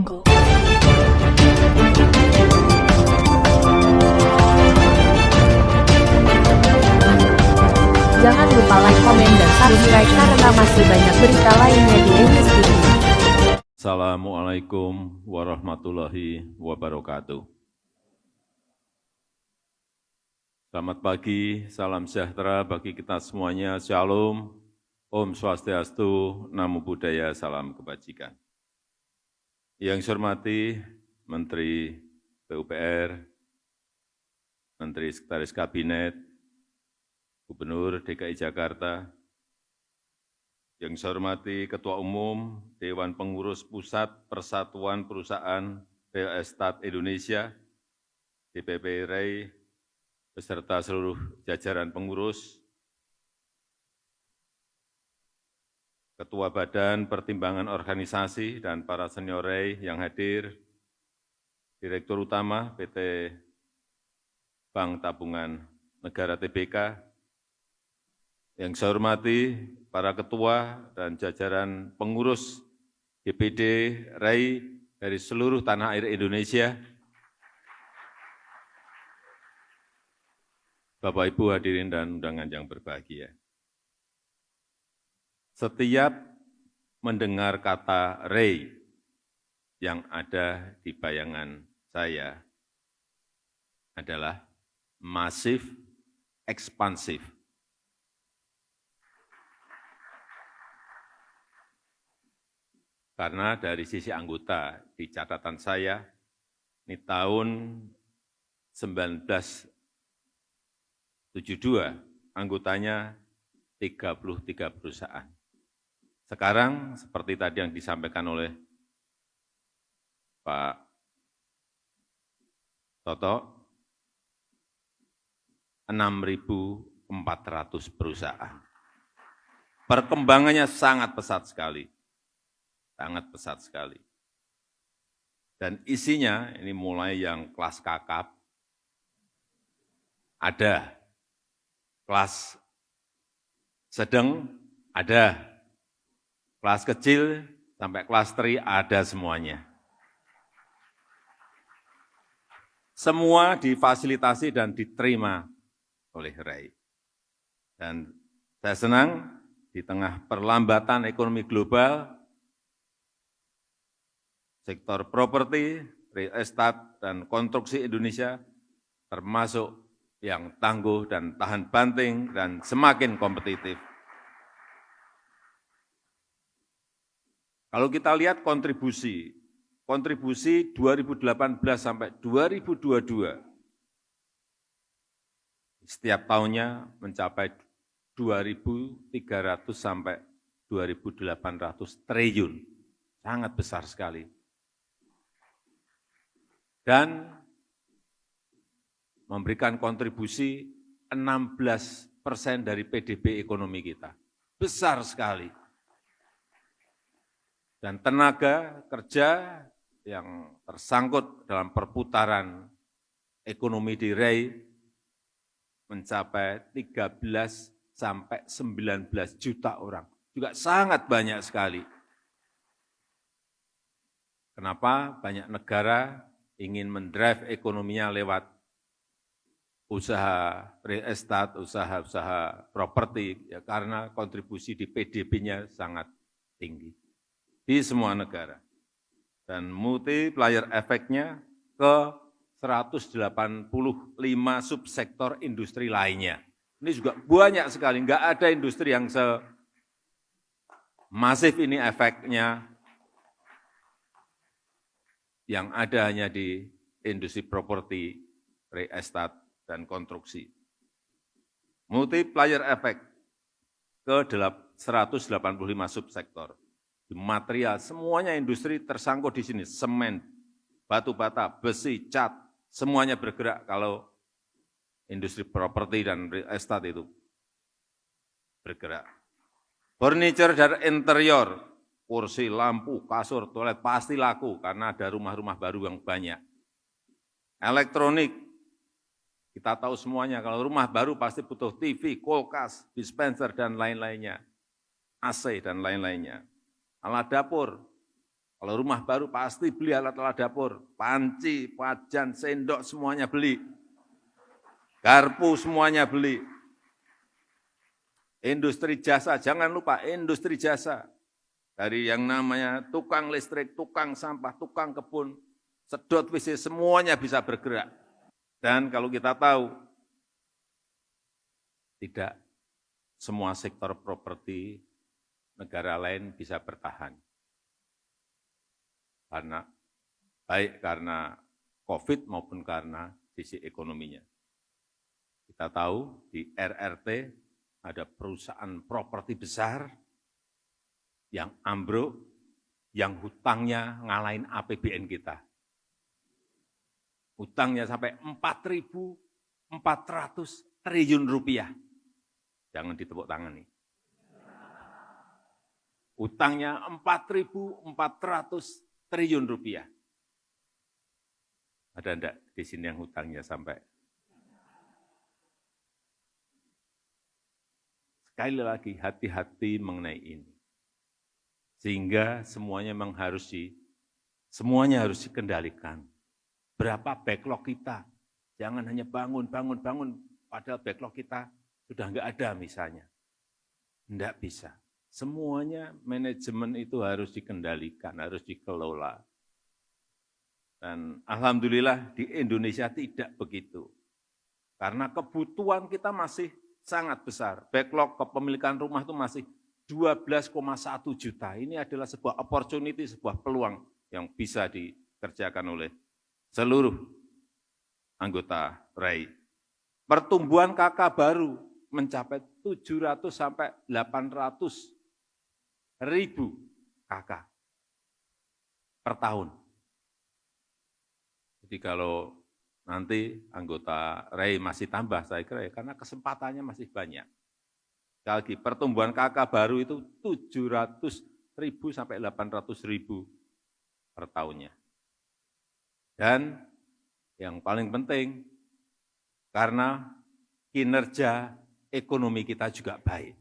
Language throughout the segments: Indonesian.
Jangan lupa like, komen, dan subscribe karena masih banyak berita lainnya di English TV. Assalamualaikum warahmatullahi wabarakatuh. Selamat pagi, salam sejahtera bagi kita semuanya. Shalom, Om Swastiastu, Namo Buddhaya, salam kebajikan. Yang saya hormati Menteri PUPR, Menteri Sekretaris Kabinet, Gubernur DKI Jakarta, yang saya hormati Ketua Umum Dewan Pengurus Pusat Persatuan Perusahaan Real Estate Indonesia, DPP REI, beserta seluruh jajaran pengurus, Ketua Badan Pertimbangan Organisasi dan para senior REI yang hadir, Direktur Utama PT Bank Tabungan Negara Tbk, yang saya hormati para ketua dan jajaran pengurus DPD REI dari seluruh tanah air Indonesia, Bapak Ibu hadirin dan undangan yang berbahagia. Setiap mendengar kata REI yang ada di bayangan saya adalah masif, ekspansif. Karena dari sisi anggota di catatan saya, ini tahun 1972, anggotanya 33 perusahaan. Sekarang, seperti tadi yang disampaikan oleh Pak Toto, 6.400 perusahaan. Perkembangannya sangat pesat sekali. Sangat pesat sekali. Dan isinya, ini mulai yang kelas kakap, ada, kelas sedang, ada, kelas kecil, sampai kelas tri, ada semuanya. Semua difasilitasi dan diterima oleh REI. Dan saya senang, di tengah perlambatan ekonomi global, sektor properti, real estate, dan konstruksi Indonesia termasuk yang tangguh dan tahan banting dan semakin kompetitif. Kalau kita lihat kontribusi 2018 sampai 2022, setiap tahunnya mencapai 2.300 sampai 2.800 triliun, sangat besar sekali. Dan memberikan kontribusi 16% dari PDB ekonomi kita. Besar sekali. Dan tenaga kerja yang tersangkut dalam perputaran ekonomi di REI mencapai 13 sampai 19 juta orang. Juga sangat banyak sekali. Kenapa? Banyak negara ingin mendrive ekonominya lewat usaha real estate, usaha-usaha properti, ya, karena kontribusi di PDB-nya sangat tinggi di semua negara. Dan multiplier efeknya ke 185 subsektor industri lainnya. Ini juga banyak sekali, nggak ada industri yang semasif ini efeknya. Yang ada hanya di industri properti, real estate, dan konstruksi. Multiplier effect ke 185 subsektor. Di material, semuanya industri tersangkut di sini. Semen, batu bata, besi, cat, semuanya bergerak kalau industri properti dan real estate itu bergerak. Furniture dan interior, kursi, lampu, kasur, toilet pasti laku karena ada rumah-rumah baru yang banyak. Elektronik, kita tahu semuanya, kalau rumah baru pasti butuh TV, kulkas, dispenser, dan lain-lainnya. AC dan lain-lainnya. Alat dapur, Kalau rumah baru pasti beli alat-alat dapur, panci, wajan, sendok semuanya beli. Garpu semuanya beli. Industri jasa, jangan lupa industri jasa. Dari yang namanya tukang listrik, tukang sampah, tukang kebun, sedot WC, semuanya bisa bergerak. Dan kalau kita tahu, tidak semua sektor properti negara lain bisa bertahan. Baik karena COVID maupun karena sisi ekonominya. Kita tahu di RRT ada perusahaan properti besar yang ambruk, yang hutangnya ngalahin APBN kita. Hutangnya sampai 4.400 triliun rupiah. Jangan ditepuk tangan nih. Hutangnya 4.400 triliun rupiah. Ada enggak di sini yang hutangnya sampai? Sekali lagi, hati-hati mengenai ini. Sehingga semuanya memang semuanya harus dikendalikan. Berapa backlog kita? Jangan hanya bangun, padahal backlog kita sudah enggak ada misalnya. Enggak bisa. Semuanya manajemen itu harus dikendalikan, harus dikelola. Dan alhamdulillah di Indonesia tidak begitu. Karena kebutuhan kita masih sangat besar. Backlog kepemilikan rumah itu masih 12,1 juta. Ini adalah sebuah opportunity, sebuah peluang yang bisa dikerjakan oleh seluruh anggota RAI. Pertumbuhan KK baru mencapai 700 sampai 800 ribu KK per tahun. Jadi kalau nanti anggota RAI masih tambah, saya kira ya, karena kesempatannya masih banyak. Sekali lagi, pertumbuhan KK baru itu 700 ribu sampai 800 ribu per tahunnya. Dan yang paling penting, karena kinerja ekonomi kita juga baik.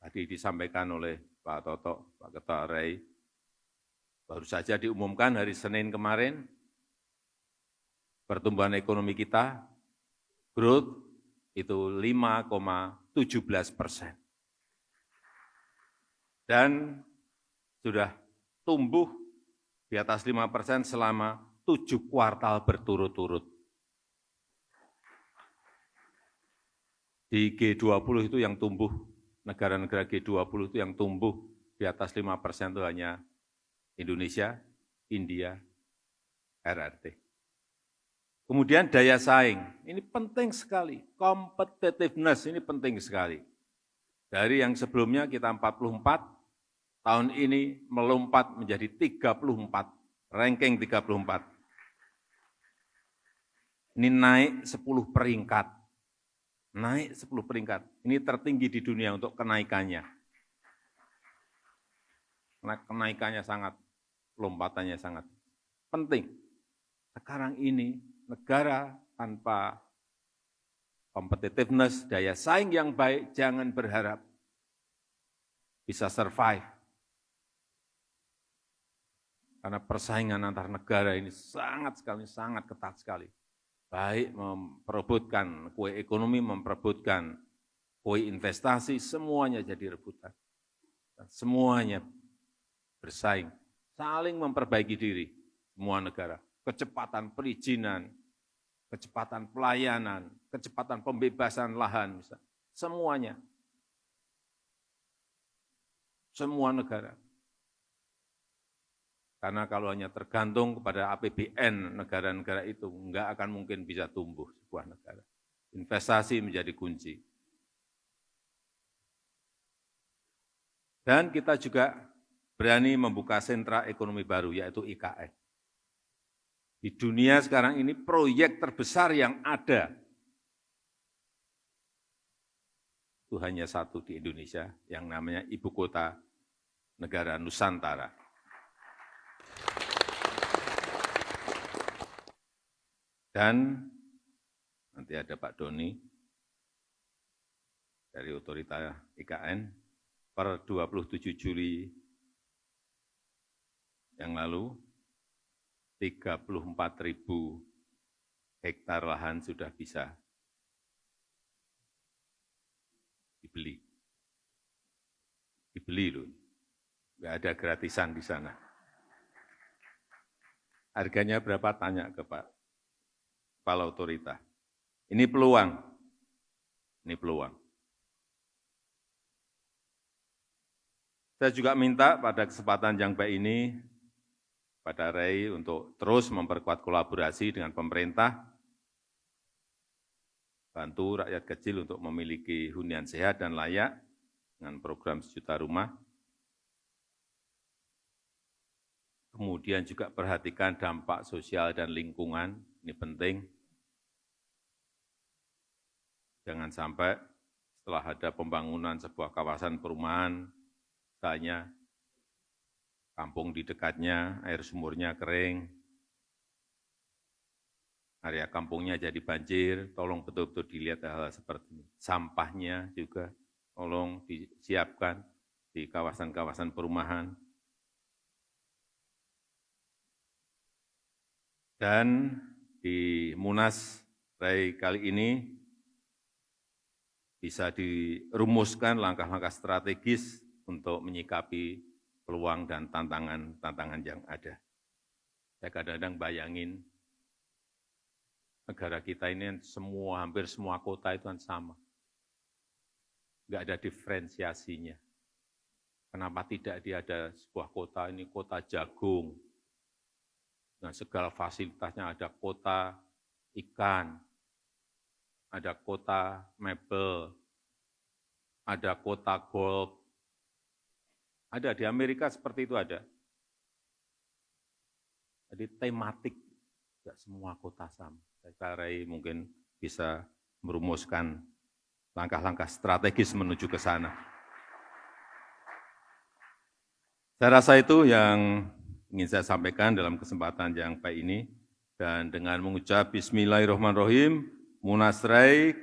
Tadi disampaikan oleh Pak Toto, Pak Ketua RAI, baru saja diumumkan hari Senin kemarin, pertumbuhan ekonomi kita, growth itu 5,17%. Dan sudah tumbuh di atas 5% selama 7 kuartal berturut-turut. Di G20 itu yang tumbuh, negara-negara G20 itu yang tumbuh di atas 5% itu hanya Indonesia, India, RRT. Kemudian daya saing, ini penting sekali, competitiveness ini penting sekali. Dari yang sebelumnya kita 44, tahun ini melompat menjadi 34, ranking 34. Ini naik 10 peringkat, naik 10 peringkat. Ini tertinggi di dunia untuk kenaikannya. Kenaikannya sangat, lompatannya sangat penting. Sekarang ini negara tanpa competitiveness, daya saing yang baik, jangan berharap bisa survive. Karena persaingan antar negara ini sangat ketat sekali. Baik memperebutkan kue ekonomi, memperebutkan kue investasi, semuanya jadi rebutan. Dan semuanya bersaing, saling memperbaiki diri, semua negara. Kecepatan perizinan, kecepatan pelayanan, kecepatan pembebasan lahan, semuanya. Semua negara. Karena kalau hanya tergantung kepada APBN negara-negara itu, enggak akan mungkin bisa tumbuh sebuah negara. Investasi menjadi kunci. Dan kita juga berani membuka sentra ekonomi baru, yaitu IKN. Di dunia sekarang ini proyek terbesar yang ada itu hanya satu di Indonesia, yang namanya Ibu Kota Negara Nusantara. Dan nanti ada Pak Doni dari otorita IKN, per 27 Juli yang lalu, 34.000 hektar lahan sudah bisa dibeli. Dibeli loh, nggak ada gratisan di sana. Harganya berapa? Tanya ke Pak Kepala Otorita. Ini peluang. Ini peluang. Saya juga minta pada kesempatan yang baik ini, pada REI untuk terus memperkuat kolaborasi dengan pemerintah, bantu rakyat kecil untuk memiliki hunian sehat dan layak dengan program 1 juta rumah. Kemudian juga perhatikan dampak sosial dan lingkungan, ini penting. Jangan sampai setelah ada pembangunan sebuah kawasan perumahan, misalnya kampung di dekatnya, air sumurnya kering, area kampungnya jadi banjir, tolong betul-betul dilihat hal-hal seperti ini. Sampahnya juga tolong disiapkan di kawasan-kawasan perumahan. Dan di Munas REI kali ini bisa dirumuskan langkah-langkah strategis untuk menyikapi peluang dan tantangan yang ada. Saya kadang-kadang bayangin negara kita ini hampir semua kota itu kan sama. Nggak ada diferensiasinya. Kenapa tidak ada sebuah kota ini kota jagung, dengan segala fasilitasnya, ada kota ikan, ada kota mebel, ada kota golf. Ada di Amerika seperti itu ada. Jadi tematik, tidak semua kota sama. Saya REI mungkin bisa merumuskan langkah-langkah strategis menuju ke sana. Saya rasa itu yang ingin saya sampaikan dalam kesempatan yang baik ini. Dan dengan mengucap Bismillahirrahmanirrahim, Munas REI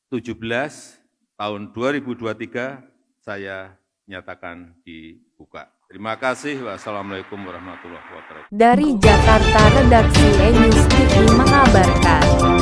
ke-17 tahun 2023 saya nyatakan dibuka. Terima kasih. Wassalamualaikum warahmatullahi wabarakatuh. Dari Jakarta, Redaksi E-News TV mengabarkan.